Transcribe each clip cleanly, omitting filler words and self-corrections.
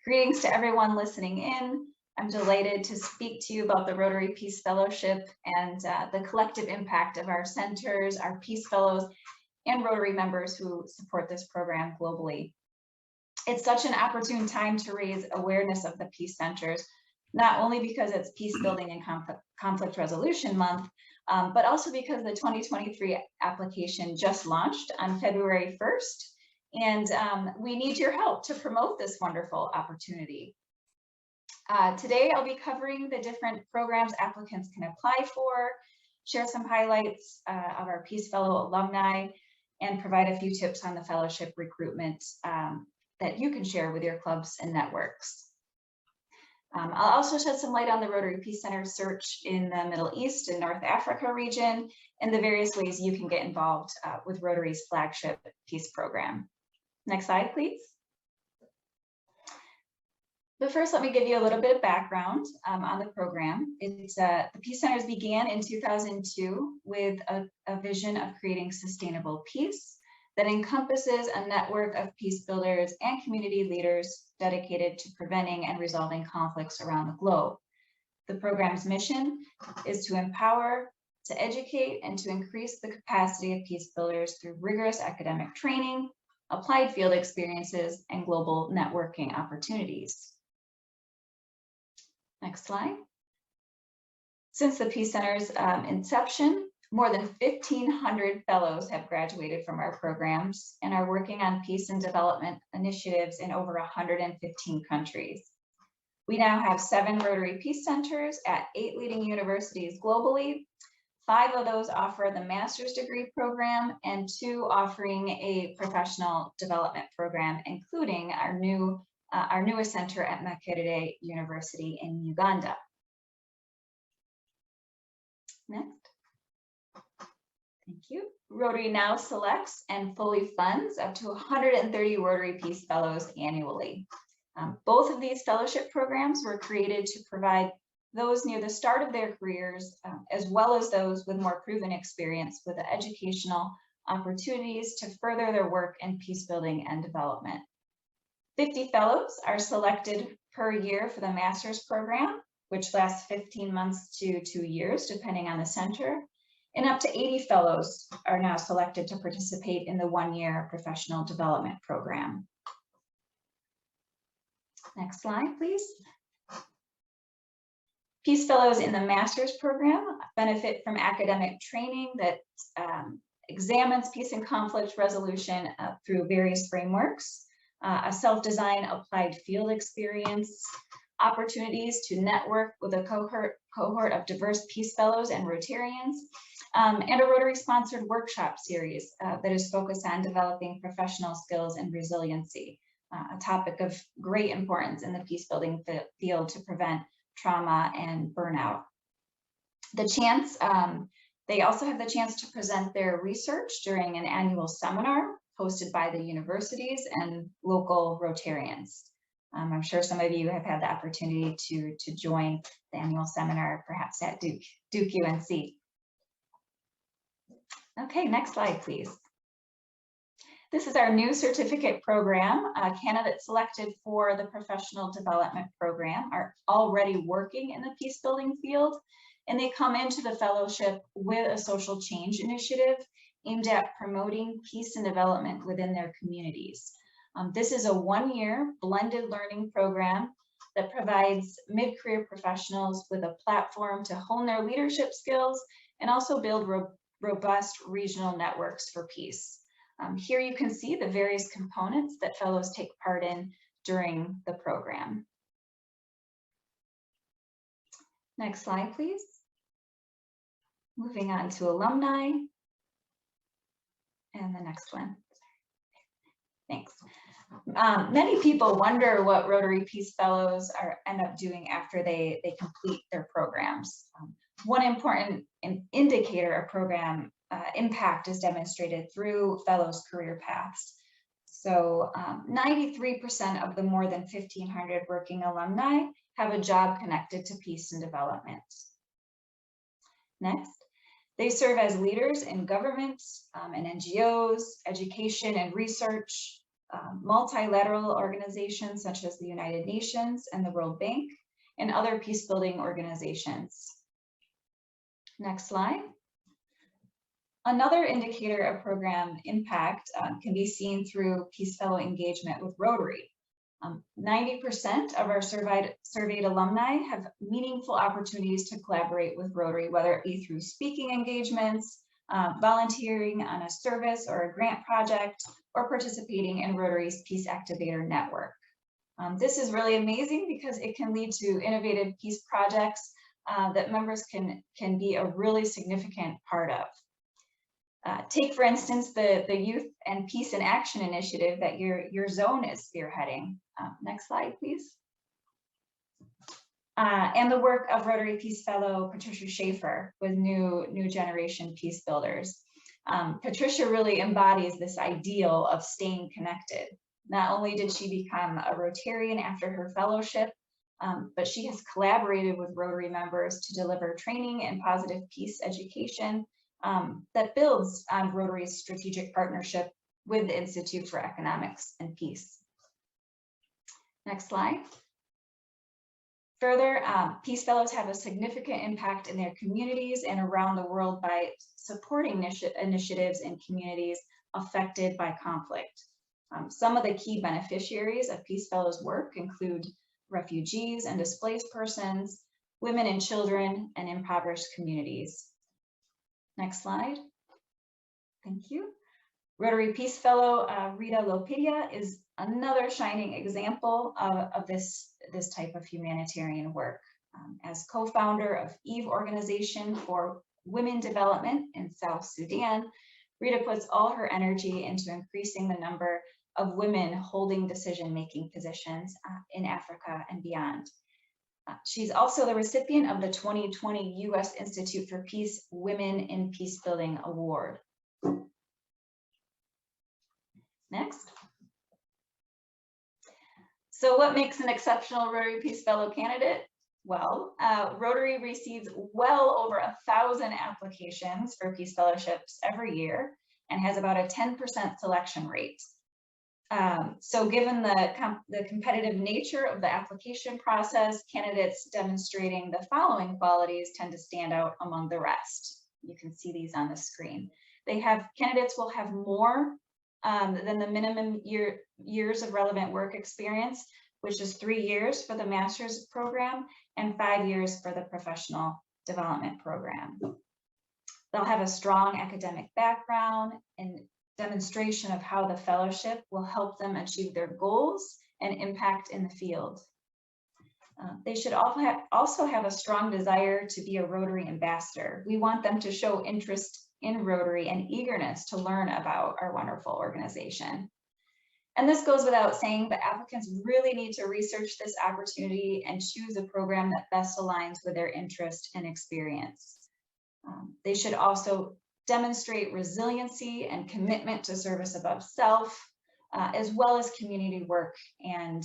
Greetings to everyone listening in. I'm delighted to speak to you about the Rotary Peace Fellowship and the collective impact of our centers, our Peace Fellows, and Rotary members who support this program globally. It's such an opportune time to raise awareness of the Peace Centers, not only because it's Peace Building and Conflict Resolution Month, but also because the 2023 application just launched on February 1st. And we need your help to promote this wonderful opportunity. Today, I'll be covering the different programs applicants can apply for, share some highlights of our Peace Fellow alumni, and provide a few tips on the fellowship recruitment that you can share with your clubs and networks. I'll also shed some light on the Rotary Peace Center search in the Middle East and North Africa region, and the various ways you can get involved with Rotary's flagship Peace program. Next slide, please. But first, let me give you a little bit of background on the program. The Peace Centers began in 2002 with a vision of creating sustainable peace that encompasses a network of peace builders and community leaders dedicated to preventing and resolving conflicts around the globe. The program's mission is to empower, to educate, and to increase the capacity of peace builders through rigorous academic training, applied field experiences, and global networking opportunities. Next slide. Since the Peace Center's inception, more than 1,500 fellows have graduated from our programs and are working on peace and development initiatives in over 115 countries. We now have 7 Rotary Peace Centers at 8 leading universities globally. 5 of those offer the master's degree program and 2 offering a professional development program, including our newest center at Makerere University in Uganda. Next. Thank you. Rotary now selects and fully funds up to 130 Rotary Peace Fellows annually. Both of these fellowship programs were created to provide those near the start of their careers, as well as those with more proven experience, with the educational opportunities to further their work in peace building and development. 50 fellows are selected per year for the master's program, which lasts 15 months to 2 years, depending on the center. And up to 80 fellows are now selected to participate in the 1-year professional development program. Next slide, please. Peace Fellows in the master's program benefit from academic training that examines peace and conflict resolution through various frameworks, a self-designed applied field experience, opportunities to network with a cohort of diverse Peace Fellows and Rotarians, and a Rotary-sponsored workshop series that is focused on developing professional skills and resiliency, a topic of great importance in the peace building field to prevent trauma and burnout. They also have the chance to present their research during an annual seminar hosted by the universities and local Rotarians. I'm sure some of you have had the opportunity to join the annual seminar, perhaps at Duke UNC. Okay, next slide, please. This is our new certificate program. Candidates selected for the professional development program are already working in the peace building field, and they come into the fellowship with a social change initiative aimed at promoting peace and development within their communities. This is a 1-year blended learning program that provides mid-career professionals with a platform to hone their leadership skills and also build robust regional networks for peace. Here you can see the various components that fellows take part in during the program. Next slide, please. Moving on to alumni. And the next one. Thanks. Many people wonder what Rotary Peace Fellows end up doing after they complete their programs. One important indicator of program impact is demonstrated through fellows' career paths. So 93% of the more than 1,500 working alumni have a job connected to peace and development. Next, they serve as leaders in government and NGOs, education and research, multilateral organizations such as the United Nations and the World Bank, and other peace-building organizations. Next slide. Another indicator of program impact can be seen through Peace Fellow engagement with Rotary. 90% of our surveyed alumni have meaningful opportunities to collaborate with Rotary, whether it be through speaking engagements, volunteering on a service or a grant project, or participating in Rotary's Peace Activator Network. This is really amazing because it can lead to innovative peace projects that members can be a really significant part of. Take, for instance, the Youth and Peace in Action initiative that your zone is spearheading. Next slide, please. And the work of Rotary Peace Fellow Patricia Schaefer with New Generation Peace Builders. Patricia really embodies this ideal of staying connected. Not only did she become a Rotarian after her fellowship, but she has collaborated with Rotary members to deliver training and positive peace education that builds on Rotary's strategic partnership with the Institute for Economics and Peace. Next slide. Further, Peace Fellows have a significant impact in their communities and around the world by supporting initiatives in communities affected by conflict. Some of the key beneficiaries of Peace Fellows' work include refugees and displaced persons, women and children, and impoverished communities. Next slide. Thank you. Rotary Peace Fellow Rita Lopidia is another shining example of this type of humanitarian work. As co-founder of EVE Organization for Women Development in South Sudan, Rita puts all her energy into increasing the number of women holding decision-making positions in Africa and beyond. She's also the recipient of the 2020 U.S. Institute for Peace Women in Peacebuilding Award. Next. So what makes an exceptional Rotary Peace Fellow candidate? Well, Rotary receives well over 1,000 applications for Peace Fellowships every year and has about a 10% selection rate. So given the competitive nature of the application process, candidates demonstrating the following qualities tend to stand out among the rest. You can see these on the screen. Candidates will have more than the minimum years of relevant work experience, which is 3 years for the master's program and 5 years for the professional development program. They'll have a strong academic background and demonstration of how the fellowship will help them achieve their goals and impact in the field. They should also have a strong desire to be a Rotary ambassador. We want them to show interest in Rotary and eagerness to learn about our wonderful organization. And this goes without saying, but applicants really need to research this opportunity and choose a program that best aligns with their interest and experience. They should also demonstrate resiliency and commitment to service above self, as well as community work and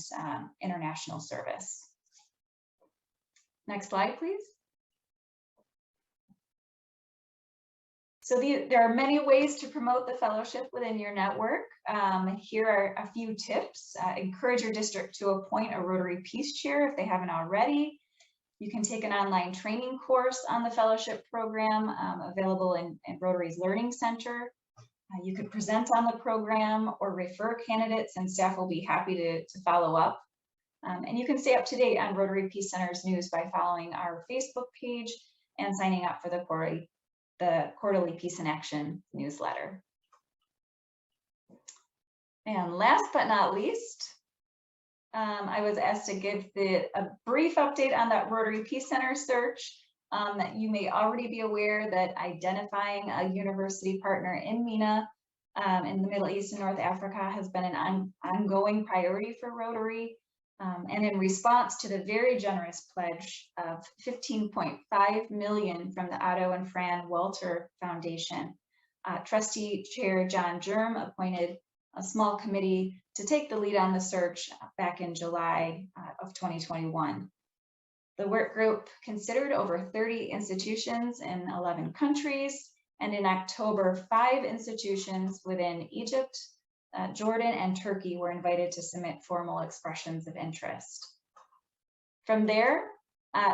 international service. Next slide, please. So there are many ways to promote the fellowship within your network. Here are a few tips. Encourage your district to appoint a Rotary Peace Chair if they haven't already. You can take an online training course on the fellowship program available in Rotary's Learning Center. You could present on the program or refer candidates, and staff will be happy to follow up. And you can stay up to date on Rotary Peace Centers news by following our Facebook page and signing up for the quarterly Peace in Action newsletter. And last but not least, I was asked to give a brief update on that Rotary Peace Center search. That you may already be aware that identifying a university partner in MENA in the Middle East and North Africa has been an ongoing priority for Rotary. And in response to the very generous pledge of $15.5 million from the Otto and Fran Welter Foundation, Trustee Chair John Germ appointed a small committee to take the lead on the search back in July of 2021. The work group considered over 30 institutions in 11 countries, and in October, 5 institutions within Egypt, Jordan and Turkey were invited to submit formal expressions of interest. From there,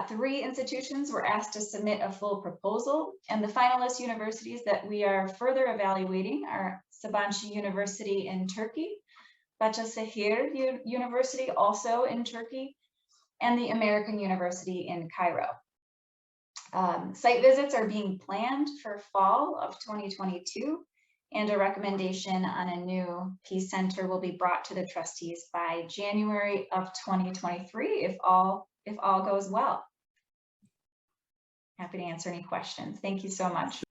3 institutions were asked to submit a full proposal, and the finalist universities that we are further evaluating are Sabancı University in Turkey, Patricia Schaefer University also in Turkey, and the American University in Cairo. Site visits are being planned for fall of 2022, and a recommendation on a new Peace Center will be brought to the trustees by January of 2023 if all goes well. Happy to answer any questions. Thank you so much.